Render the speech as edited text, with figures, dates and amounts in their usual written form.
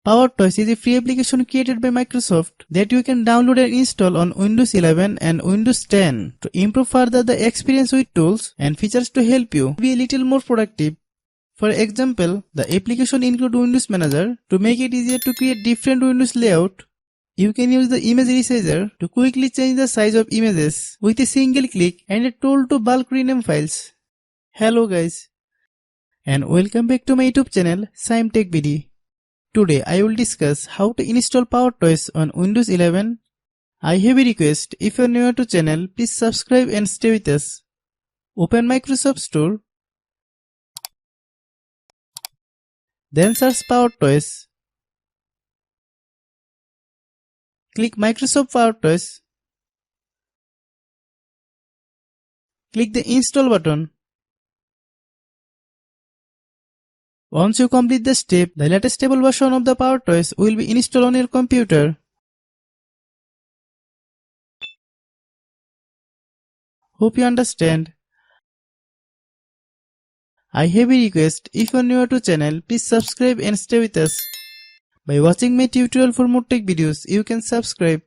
PowerToys is a free application created by Microsoft that you can download and install on Windows 11 and Windows 10 to improve further the experience with tools and features to help you be a little more productive. For example, the application includes Windows Manager to make it easier to create different Windows layout. You can use the image resizer to quickly change the size of images with a single click and a tool to bulk rename files. Hello guys, and welcome back to my YouTube channel Shaem Tech BD. Today I will discuss how to install PowerToys on Windows 11. I have a request: if you are new to channel, please subscribe and stay with us. Open Microsoft Store. Then search PowerToys. Click Microsoft PowerToys. Click the install button. Once you complete the step, the latest stable version of the PowerToys will be installed on your computer. Hope you understand. I have a request: if you are new to channel, please subscribe and stay with us. By watching my tutorial for more tech videos, you can subscribe.